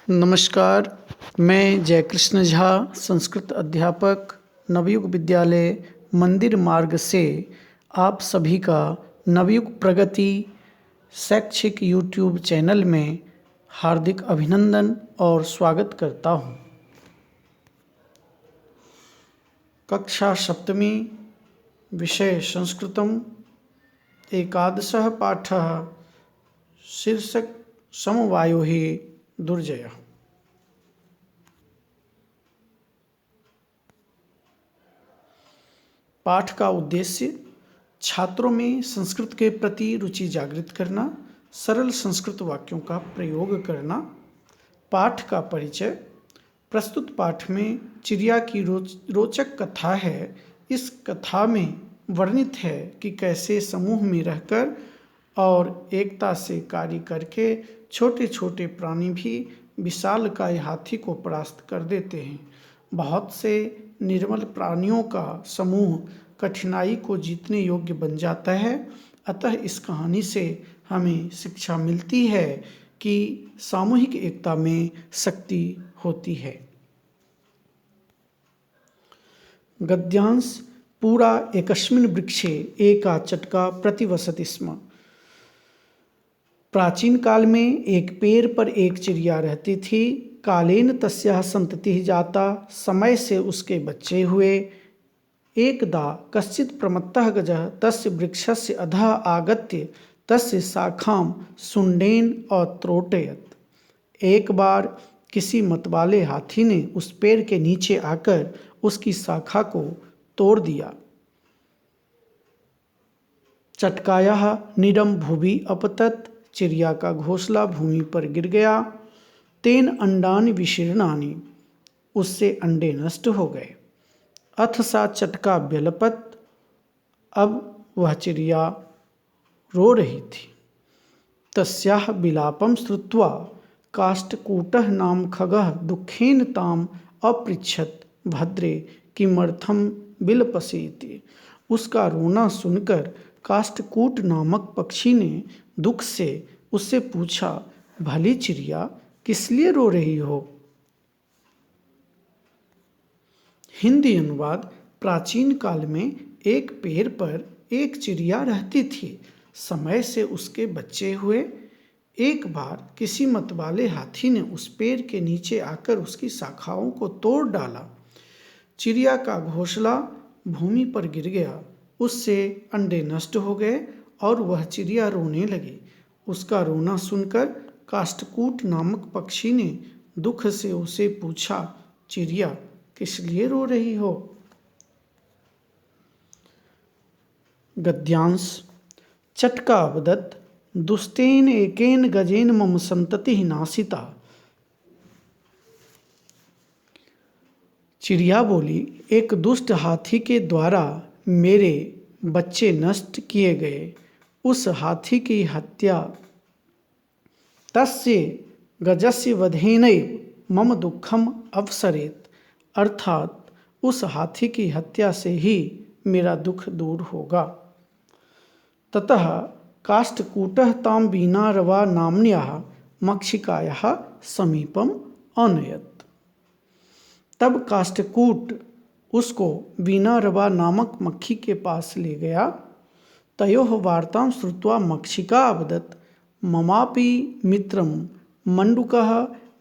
नमस्कार, मैं जयकृष्ण झा, संस्कृत अध्यापक, नवयुग विद्यालय मंदिर मार्ग से आप सभी का नवयुग प्रगति शैक्षिक यूट्यूब चैनल में हार्दिक अभिनंदन और स्वागत करता हूँ। कक्षा सप्तमी, विषय संस्कृतम, एकादशः पाठः, शीर्षक समवायोः दुर्जयः। पाठ का उद्देश्य छात्रों में संस्कृत के प्रति रुचि जागृत करना, सरल संस्कृत वाक्यों का प्रयोग करना। पाठ का परिचय। प्रस्तुत पाठ में चिड़िया की रोचक कथा है। इस कथा में वर्णित है कि कैसे समूह में रहकर और एकता से कार्य करके छोटे छोटे प्राणी भी विशालकाय हाथी को परास्त कर देते हैं। बहुत से निर्मल प्राणियों का समूह कठिनाई को जीतने योग्य बन जाता है। अतः इस कहानी से हमें शिक्षा मिलती है कि सामूहिक एकता में शक्ति होती है। गद्यांश। पूरा एकस्मिन् वृक्षे एका चटका प्रतिवसति स्म। प्राचीन काल में एक पेड़ पर एक चिड़िया रहती थी। कालेन तस्याः सन्ततिः जाता। समय से उसके बच्चे हुए। एकदा कश्चित् प्रमत्तः गजः तस्य वृक्षस्य अधः आगत्य तस्य शाखां शुण्डेन अत्रोटयत्। एक बार किसी मतवाले हाथी ने उस पेड़ के नीचे आकर उसकी शाखा को तोड़ दिया। चटकायाः नीडं भुवि अपतत्। चिड़िया का घोंसला भूमि पर गिर गया। तेन अंडानि विशीर्णानि। उससे अंडे नष्ट हो गए। अथ सा चटका व्यलपत। अब वह चिड़िया रो रही थी। तस्याः विलापं श्रुत्वा काष्ठकूटः नाम खगः दुःखेन ताम् अपृच्छत् भद्रे किमर्थं विलपसि इति। उसका रोना सुनकर काष्ठकूट नामक पक्षी ने दुख से उससे पूछा, भली चिड़िया, किस लिए रो रही हो? हिंदी अनुवाद। प्राचीन काल में एक पेड़ पर एक चिड़िया रहती थी। समय से उसके बच्चे हुए। एक बार किसी मतवाले हाथी ने उस पेड़ के नीचे आकर उसकी शाखाओं को तोड़ डाला। चिड़िया का घोंसला भूमि पर गिर गया। उससे अंडे नष्ट हो गए और वह चिड़िया रोने लगी। उसका रोना सुनकर काष्ठकूट नामक पक्षी ने दुख से उसे पूछा, चिड़िया, किस लिए रो रही हो? गद्यांश। चटका वदत् दुस्तेन एकेन गजेन मम संततिः नाशिता। चिड़िया बोली, एक दुष्ट हाथी के द्वारा मेरे बच्चे नष्ट किए गए। उस हाथी की हत्या तस्य गजस्य वधेनैव मम दुःखम अवसरेत्। अर्थात उस हाथी की हत्या से ही मेरा दुख दूर होगा। ततः काष्ठकूटः तां वीणारवा नाम्न्याः मक्षिकायाः समीपम अनयत्। तब काष्ठकूट उसको वीणारवा नामक मक्खी के पास ले गया। तयोः वार्तां श्रुत्वा मक्षिका अवदत्, ममापि मित्रं मंडूकः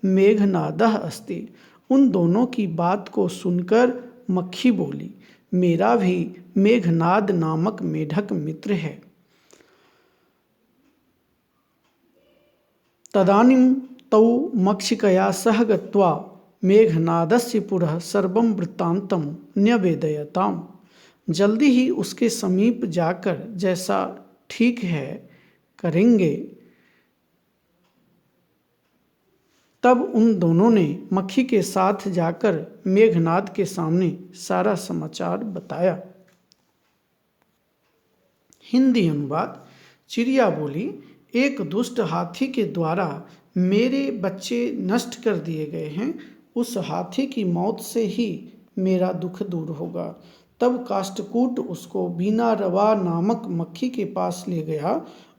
मेघनादः अस्ति। उन दोनों की बात को सुनकर मक्खी बोली, मेरा भी मेघनाद नामक मेढक मित्र है। तदानीं तौ मक्षिकया सह गत्वा मेघनादस्य पुरः सर्वं वृत्तान्तं न्यवेदयताम्। जल्दी ही उसके समीप जाकर जैसा ठीक है करेंगे। तब उन दोनों ने मक्खी के साथ जाकर मेघनाद के सामने सारा समाचार बताया। हिंदी अनुवाद। चिड़िया बोली, एक दुष्ट हाथी के द्वारा मेरे बच्चे नष्ट कर दिए गए हैं। उस हाथी की मौत से ही मेरा दुख दूर होगा। तब काष्ठकूट उसको वीणारवा नामक मक्खी के पास ले गया।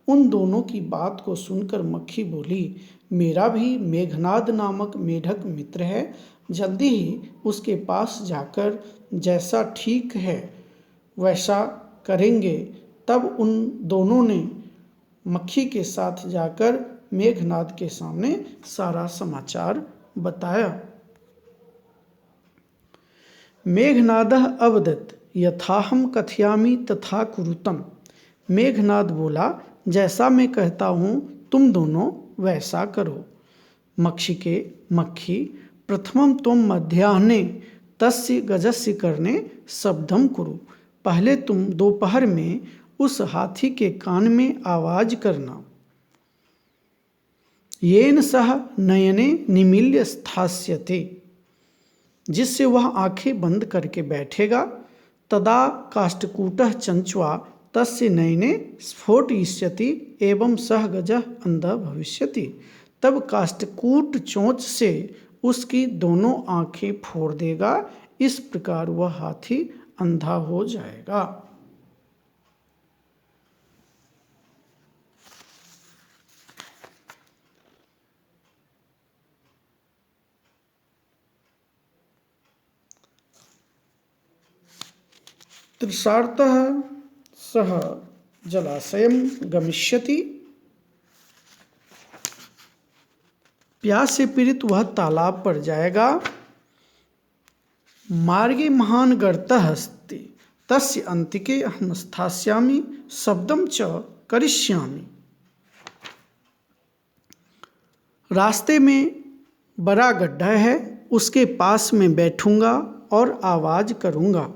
उन दोनों की बात को सुनकर मक्खी बोली, मेरा भी मेघनाद नामक मेढक मित्र है, जल्दी ही उसके पास जाकर जैसा ठीक है वैसा करेंगे। तब उन दोनों ने मक्खी के साथ जाकर मेघनाद के सामने सारा समाचार बताया। मेघनादः अवदत् यथाहं कथयामि तथा कुरुतम। मेघनाद बोला, जैसा मैं कहता हूँ तुम दोनों वैसा करो। मक्खी प्रथमं त्वं मध्याह्ने तस्य गजस्य कर्णे शब्दं कुरु। पहले तुम दोपहर में उस हाथी के कान में आवाज करना। येन सह नयने निमील्य स्थास्यते, जिससे वह आंखें बंद करके बैठेगा। तदा काष्ठकूटः चंचुआ तस्य नयने स्फोटयिष्यति एवं सह गजः अंधः भविष्यति। तब काष्ठकूट चोंच से उसकी दोनों आंखें फोड़ देगा। इस प्रकार वह हाथी अंधा हो जाएगा। तृषार्तः सह जलाशयं गमिष्यति। प्यास से पीड़ित वह तालाब पर जाएगा। मार्गे महान गर्तः अस्ति तस्य अंतिके अहं स्थास्यामि शब्दं च करिष्यामि। रास्ते में बड़ा गड्ढा है, उसके पास में बैठूंगा और आवाज करूंगा।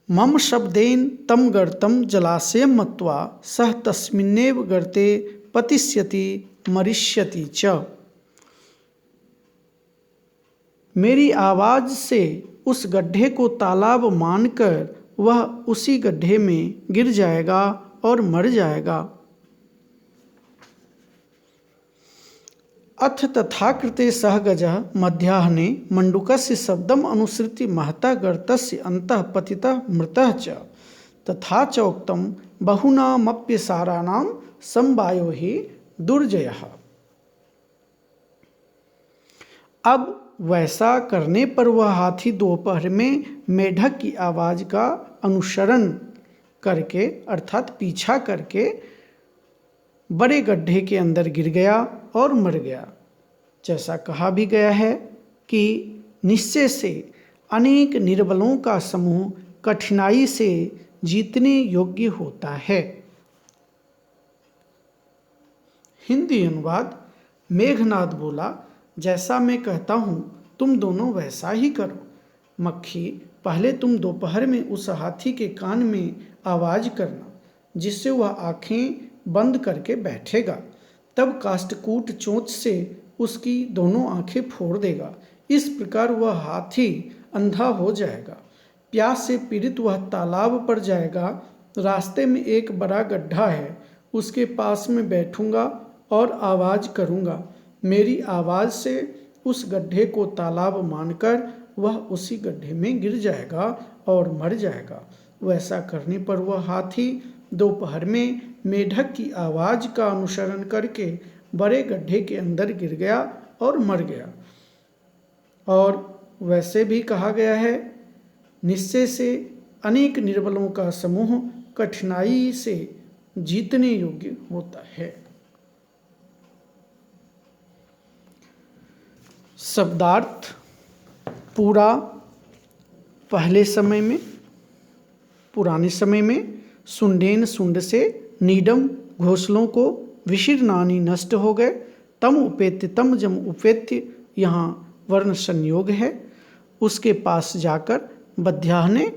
मम शब्देन तम गर्तं जलाशयं मत्वा सह तस्मिन्नेव गर्ते पतिष्यति मरिष्यति च। मेरी आवाज से उस गड्ढे को तालाब मानकर वह उसी गड्ढे में गिर जाएगा और मर जाएगा। अथ तथाकृते सह गजः मध्याह्ने मंडूकस्य शब्दम अनुसृत्य महतः गर्तस्य अन्तः पतितः मृतः च। तथा च उक्तं बहुनामप्यसाराणां समवायो हि दुर्जयः। अब वैसा करने पर वह हाथी दोपहर में मेढक की आवाज का अनुसरण करके अर्थात पीछा करके बड़े गड्ढे के अंदर गिर गया और मर गया। जैसा कहा भी गया है कि निश्चय से अनेक निर्बलों का समूह कठिनाई से जीतने योग्य होता है। हिंदी अनुवाद। मेघनाद बोला, जैसा मैं कहता हूँ तुम दोनों वैसा ही करो। मक्खी, पहले तुम दोपहर में उस हाथी के कान में आवाज करना, जिससे वह आंखें बंद करके बैठेगा। तब काष्ठकूट चोंच से उसकी दोनों आंखें फोड़ देगा। इस प्रकार वह हाथी अंधा हो जाएगा। प्यास से पीड़ित वह तालाब पर जाएगा। रास्ते में एक बड़ा गड्ढा है, उसके पास में बैठूंगा और आवाज करूंगा। मेरी आवाज से उस गड्ढे को तालाब मानकर वह उसी गड्ढे में गिर जाएगा और मर जाएगा। वैसा करने पर वह हाथी दोपहर में मेढक की आवाज का अनुसरण करके बड़े गड्ढे के अंदर गिर गया और मर गया। और वैसे भी कहा गया है, निश्चय से अनेक निर्बलों का समूह कठिनाई से जीतने योग्य होता है। शब्दार्थ। पूरा पहले समय में, पुराने समय में सुंडेन सुंड से नीडम घोंसलों को विशीर्णानि नष्ट हो गए। तम उपेत्य तम जम उपेत्य यहाँ वर्ण संयोग है। उसके पास जाकर मध्याह्ने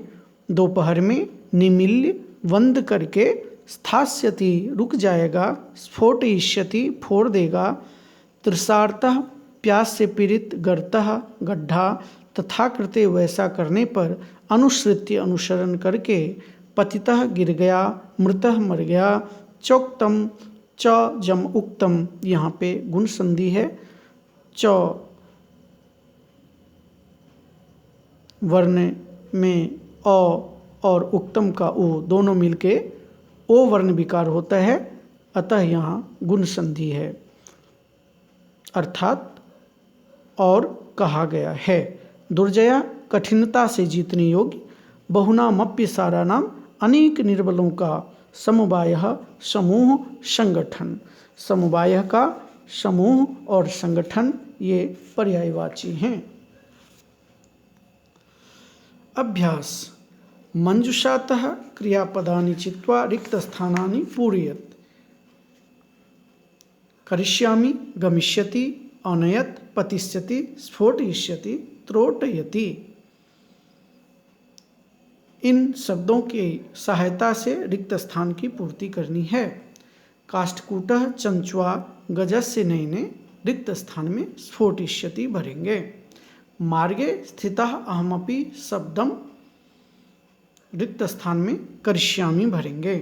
दोपहर में निमील्य बंद करके स्थास्यति रुक जाएगा, स्फोटयिष्यति फोड़ देगा, तृषार्तः प्यास से पीड़ित, गर्तः गड्ढा, तथा कृते वैसा करने पर, अनुसृत्य अनुसरण करके, पतितः गिर गया, मृतः मर गया, चोक्तम च जम उक्तम यहाँ पे गुण संधि है। च वर्ण में अ और उक्तम का उ दोनों मिलके ओ वर्ण विकार होता है। अतः यहाँ गुण संधि है, अर्थात और कहा गया है। दुर्जया कठिनता से जीतने योग्य, बहुनामप्य सारानाम अनेक निर्बलों का समवाय समूह संगठन। समवाय का समूह और संगठन ये पर्यायवाची हैं। अभ्यास। मंजुषातः क्रियापदानि चित्वा रिक्तस्थानानि पूरयेत्। करिष्यामि, गमिष्यति, अनयत्, पतिष्यति, स्फोटयिष्यति, त्रोटयति। इन शब्दों की सहायता से रिक्त स्थान की पूर्ति करनी है। काष्ठकूटः चंचुआ गजस्य नयने रिक्त स्थान में स्फोटिष्यति भरेंगे। मार्गे स्थितः अहमपि शब्दम रिक्त स्थान में करिष्यामि भरेंगे।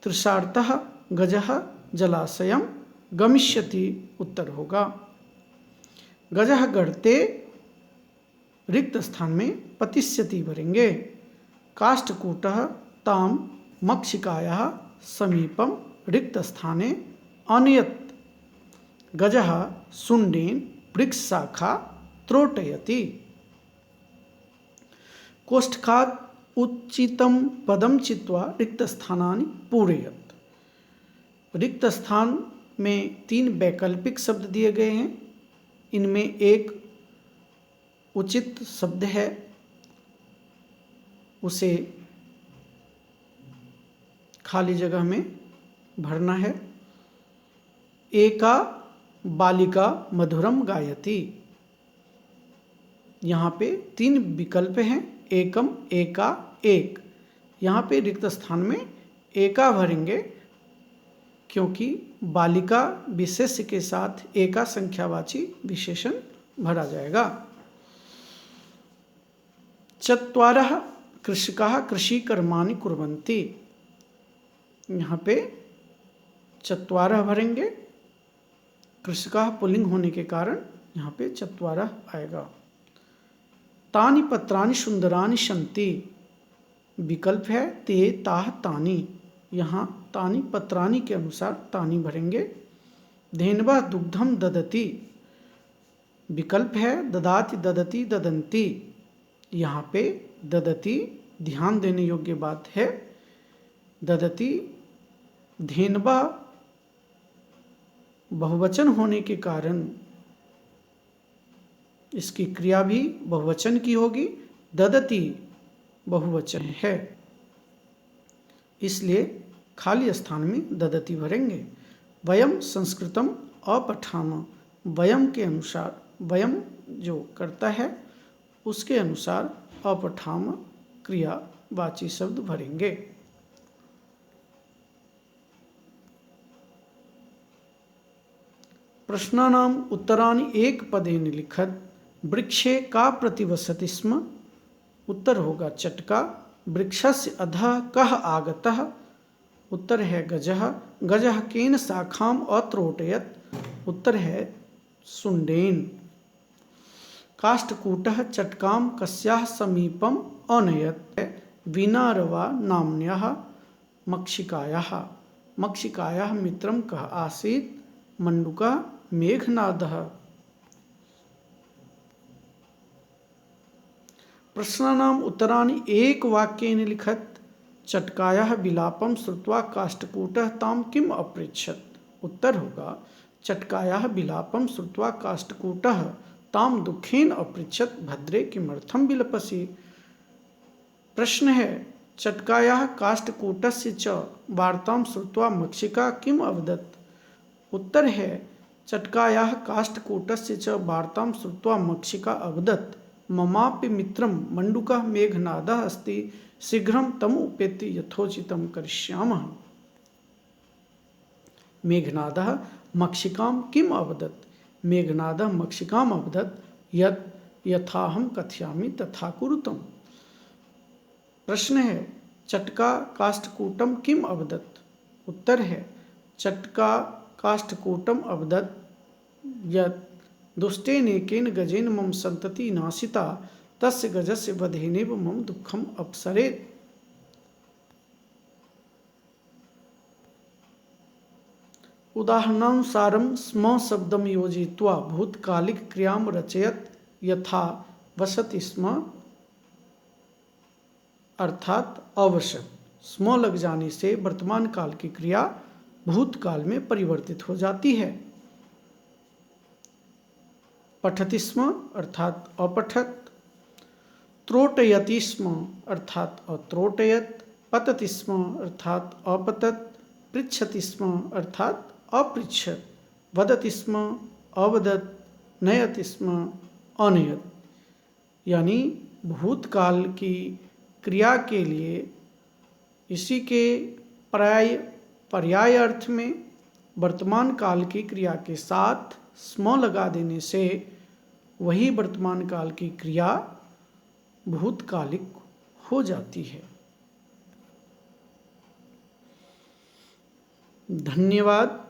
तृषार्तः गजः जलाशयम गमिष्यति उत्तर होगा। गजः गर्ते रिक्त स्थान में पतिष्यति भरेंगे। काष्ठकूटः ताम मक्षिकायाः समीपम रिक्त स्थाने अनयत्। गजः शुंडेन वृक्षशाखा त्रोटयति। कोष्ठकात् उच्चितं पदम चित्वा रिक्त स्थानानि पूरयेत्। रिक्त स्थान में 3 वैकल्पिक शब्द दिए गए हैं। इनमें एक उचित शब्द है, उसे खाली जगह में भरना है। एका बालिका मधुरम गायति। यहाँ पे 3 विकल्प हैं, एकम, एका, एक। यहाँ पे रिक्त स्थान में एका भरेंगे, क्योंकि बालिका विशेष्य के साथ एका संख्यावाची विशेषण भरा जाएगा। चत्वारः कृषकाः कृषिकर्माणि कुर्वन्ति। यहाँ पे चत्वारः भरेंगे, कृषकाः पुल्लिंग होने के कारण यहाँ पे चत्वारः आएगा। तानि पत्राणि सुंदराणि सन्ति। विकल्प है ते, ताः, तानि। यहाँ तानि पत्राणि के अनुसार तानि भरेंगे। धेनवः दुग्धम ददति। विकल्प है ददाति, ददति, ददन्ति। यहाँ पे ददति ध्यान देने योग्य बात है। ददति धेनवः बहुवचन होने के कारण इसकी क्रिया भी बहुवचन की होगी। ददति बहुवचन है, इसलिए खाली स्थान में ददति भरेंगे। वयम संस्कृतम अपठाम। वयम के अनुसार, वयम जो करता है उसके अनुसार अपठाम क्रियावाची शब्द भरेंगे। प्रश्नानाम उत्तराणि एक पदेन लिखत। वृक्षे का प्रतिवसति स्म। उत्तर होगा चटका। वृक्षस्य अधः कः आगतः। उत्तर है गजः। गजः केन शाखाम अत्रोटयत्। उत्तर है शुंडेन। काष्ठकूटः चटकाम कस्याः समीपम अनयत्। वीणारवा नाम्न्याः मक्षिकायाः। मक्षिकायाः मित्रं कः आसीत्। मंडूकः मेघनादः। प्रश्नानाम उत्तराणि एक वाक्येन लिखत। चटकायाः विलापं श्रुत्वा काष्ठकूटः ताम किम अपृच्छत्। उत्तर होगा चटकायाः विलापं श्रुत्वा काष्ठकूटः ताम दुखेन अपृच्छत् भद्रे किमर्थं विलपसि। प्रश्न है चटकायाः काष्ठकूटस्य च वार्तां श्रुत्वा मक्षिका किम अवदत्। उत्तर है चटकायाः काष्ठकूटस्य च वार्तां श्रुत्वा मक्षिका अवदत् ममापि मित्रं मंडूकः मेघनादः अस्ति, शीघ्रं तम् उपेत्य यथोचितं करिष्यामः। मेघनादः मक्षिकां किम अवदत्। मेघनादः मक्षिकाम् अवदत् यत् यथाहं कथयामि तथा कुरुतम्। प्रश्न है चटका काष्ठकूटम किम अवदत्। उत्तर है चटका काष्ठकूटम अवदत् यत् दुष्टेन एकेन गजेन मम सन्तति नाशिता, तस्य गजस्य वधेनेव मम दुःखम अपसरेत्। उदाहरणानुसारं स्म शब्दं योजयित्वा भूतकालिक क्रियां रचयत यथा वसति स्म अर्थात आवश्यक। स्म लग जाने से वर्तमान काल की क्रिया भूतकाल में परिवर्तित हो जाती है। पठति स्म अर्थात अपठत, त्रोटयति स्म अर्थात अत्रोटयत, पतति स्म अर्थात अपतत, पृच्छति स्म अर्थात अपृच्छत, वदति स्म अवदत, नयति स्म अनयत। यानी भूतकाल की क्रिया के लिए इसी के पर्याय अर्थ में वर्तमान काल की क्रिया के साथ स्म लगा देने से वही वर्तमान काल की क्रिया भूतकालिक हो जाती है। धन्यवाद।